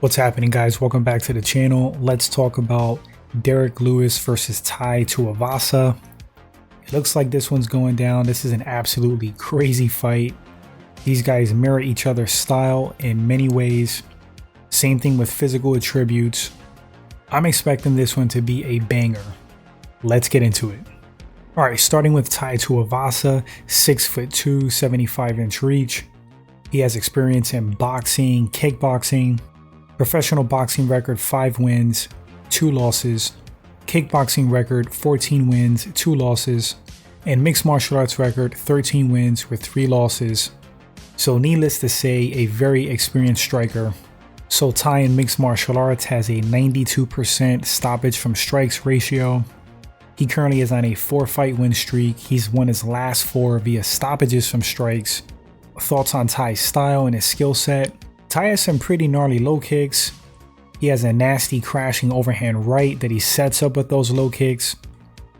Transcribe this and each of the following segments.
What's happening, guys? Welcome back to the channel. Let's talk about Derrick Lewis versus Tai Tuivasa. It looks like this one's going down. This is an absolutely crazy fight. These guys mirror each other's style in many ways. Same thing with physical attributes. I'm expecting this one to be a banger. Let's get into it. Alright, starting with Tai Tuivasa, 6'2", 75-inch reach. He has experience in boxing, kickboxing. Professional boxing record 5 wins, 2 losses. Kickboxing record 14 wins, 2 losses. And mixed martial arts record 13 wins with 3 losses. So needless to say, a very experienced striker. So Tai in mixed martial arts has a 92% stoppage from strikes ratio. He currently is on a 4-fight win streak. He's won his last 4 via stoppages from strikes. Thoughts on Tai's style and his skill set? Tai has some pretty gnarly low kicks. He has a nasty crashing overhand right that he sets up with those low kicks.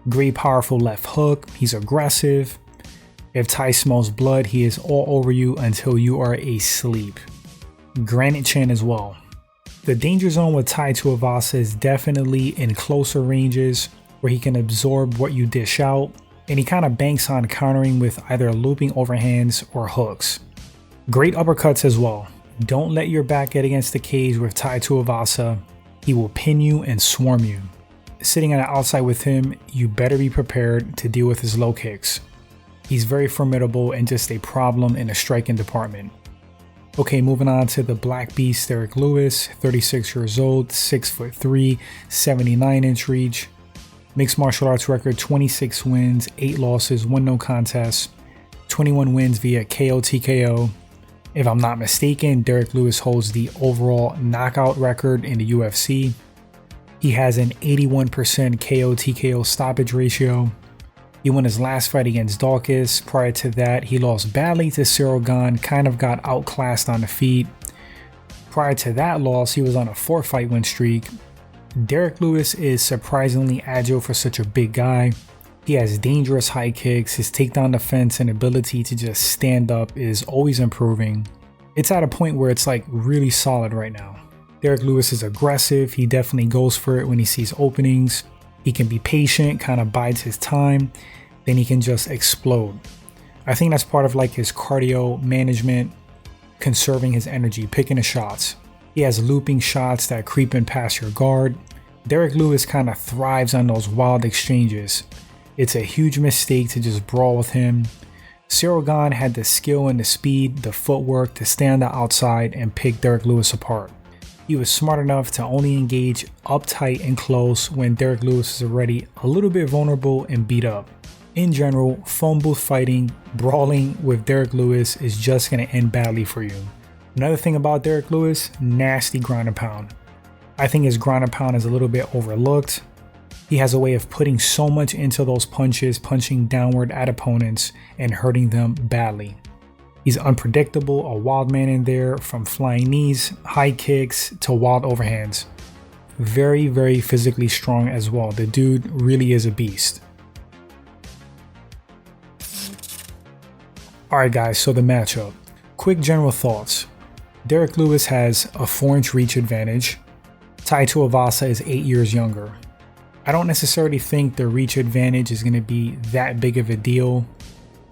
Great powerful left hook. He's aggressive. If Tai smells blood, he is all over you until you are asleep. Granite chin as well. The danger zone with Tai Tuivasa is definitely in closer ranges where he can absorb what you dish out, and he kind of banks on countering with either looping overhands or hooks. Great uppercuts as well. Don't let your back get against the cage with Tai Tuivasa. He will pin you and swarm you. Sitting on the outside with him, you better be prepared to deal with his low kicks. He's very formidable and just a problem in the striking department. Okay, moving on to the Black Beast, Derrick Lewis, 36 years old, 6'3", 79-inch reach. Mixed martial arts record 26 wins, 8 losses, 1 no contest, 21 wins via KO TKO. If I'm not mistaken, Derrick Lewis holds the overall knockout record in the UFC. He has an 81% KO TKO stoppage ratio. He won his last fight against Dawkins. Prior to that, he lost badly to Ciryl Gane, kind of got outclassed on the feet. Prior to that loss, he was on a 4-fight win streak. Derrick Lewis is surprisingly agile for such a big guy. He has dangerous high kicks. His takedown defense and ability to just stand up is always improving. It's at a point where it's like really solid right now. Derrick Lewis is aggressive. He definitely goes for it when he sees openings. He can be patient, kind of bides his time. Then he can just explode. I think that's part of like his cardio management, conserving his energy, picking his shots. He has looping shots that creep in past your guard. Derrick Lewis kind of thrives on those wild exchanges. It's a huge mistake to just brawl with him. Ciryl Gane had the skill and the speed, the footwork to stay on the outside and pick Derrick Lewis apart. He was smart enough to only engage up tight and close when Derrick Lewis is already a little bit vulnerable and beat up. In general, phone booth fighting, brawling with Derrick Lewis is just going to end badly for you. Another thing about Derrick Lewis, nasty ground and pound. I think his ground and pound is a little bit overlooked. He has a way of putting so much into those punches, punching downward at opponents and hurting them badly. He's unpredictable, a wild man in there, from flying knees, high kicks to wild overhands. Very, very physically strong as well. The dude really is a beast. Alright guys, so the matchup. Quick general thoughts. Derrick Lewis has a 4-inch reach advantage. Tai Tuivasa is 8 years younger. I don't necessarily think the reach advantage is going to be that big of a deal.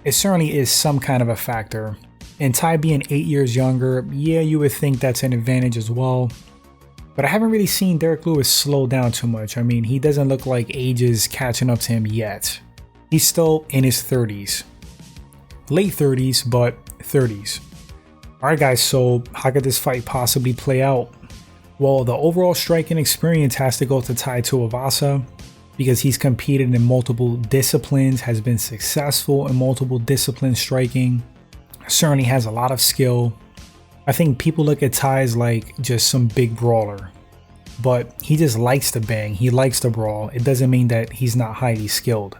It certainly is some kind of a factor. And Tai being 8 years younger, yeah, you would think that's an advantage as well. But I haven't really seen Derrick Lewis slow down too much. I mean, he doesn't look like age is catching up to him yet. He's still in his 30s. Late 30s, but 30s. Alright guys, so how could this fight possibly play out? Well, the overall striking experience has to go to Tai Tuivasa because he's competed in multiple disciplines, has been successful in multiple disciplines striking, certainly has a lot of skill. I think people look at Tai as like just some big brawler, but he just likes to bang, he likes to brawl. It doesn't mean that he's not highly skilled.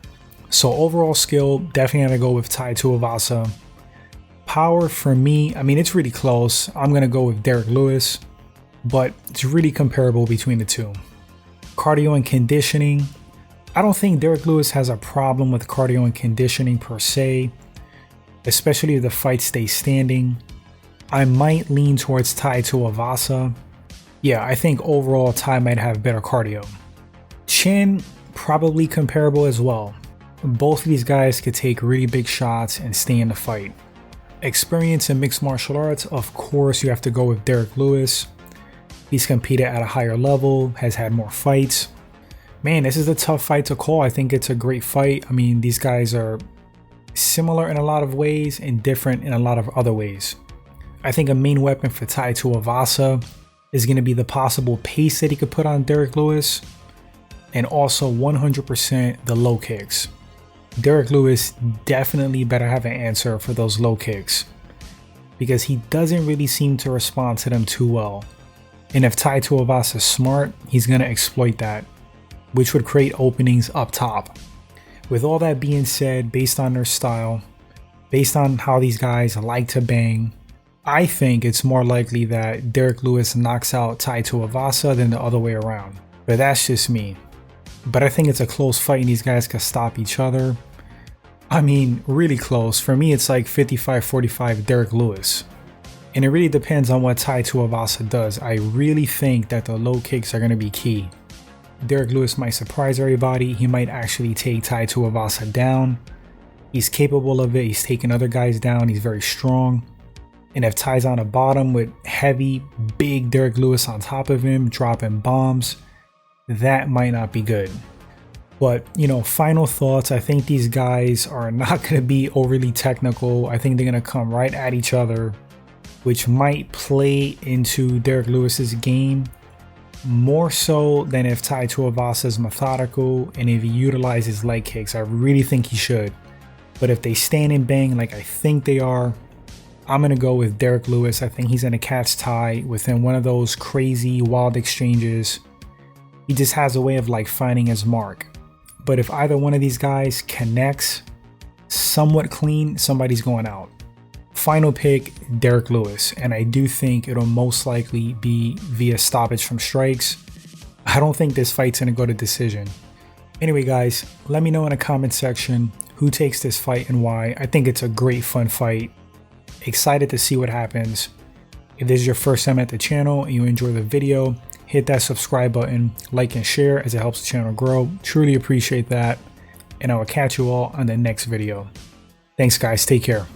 So overall skill, definitely gonna go with Tai Tuivasa. Power for me, I mean, it's really close. I'm gonna go with Derrick Lewis, but it's really comparable between the two. Cardio and conditioning, I don't think Derrick Lewis has a problem with cardio and conditioning per se, especially if the fight stays standing. I might lean towards Tai Tuivasa. Yeah, I think overall Tai might have better cardio. Chin, probably comparable as well. Both of these guys could take really big shots and stay in the fight. Experience in mixed martial arts, of course you have to go with Derrick Lewis. He's competed at a higher level, has had more fights. Man, this is a tough fight to call. I think it's a great fight. I mean, these guys are similar in a lot of ways and different in a lot of other ways. I think a main weapon for Tai Tuivasa is going to be the possible pace that he could put on Derrick Lewis, and also 100% the low kicks. Derrick Lewis definitely better have an answer for those low kicks, because he doesn't really seem to respond to them too well. And if Tai Tuivasa is smart, he's going to exploit that, which would create openings up top. With all that being said, based on their style, based on how these guys like to bang, I think it's more likely that Derrick Lewis knocks out Tai Tuivasa than the other way around. But that's just me. But I think it's a close fight and these guys can stop each other. I mean, really close. For me, it's like 55-45 Derrick Lewis. And it really depends on what Tai Tuivasa does. I really think that the low kicks are going to be key. Derrick Lewis might surprise everybody. He might actually take Tai Tuivasa down. He's capable of it. He's taking other guys down. He's very strong. And if Tai's on the bottom with heavy, big Derrick Lewis on top of him, dropping bombs, that might not be good. But, you know, final thoughts. I think these guys are not going to be overly technical. I think they're going to come right at each other, which might play into Derrick Lewis's game more so than if Tai Tuivasa is methodical and if he utilizes leg kicks. I really think he should. But if they stand and bang like I think they are, I'm going to go with Derrick Lewis. I think he's going to catch Tai within one of those crazy, wild exchanges. He just has a way of like finding his mark. But if either one of these guys connects somewhat clean, somebody's going out. Final pick, Derrick Lewis. And I do think it'll most likely be via stoppage from strikes. I don't think this fight's going to go to decision. Anyway, guys, let me know in the comment section who takes this fight and why. I think it's a great, fun fight. Excited to see what happens. If this is your first time at the channel and you enjoy the video, hit that subscribe button, like and share as it helps the channel grow. Truly appreciate that. And I will catch you all on the next video. Thanks guys, take care.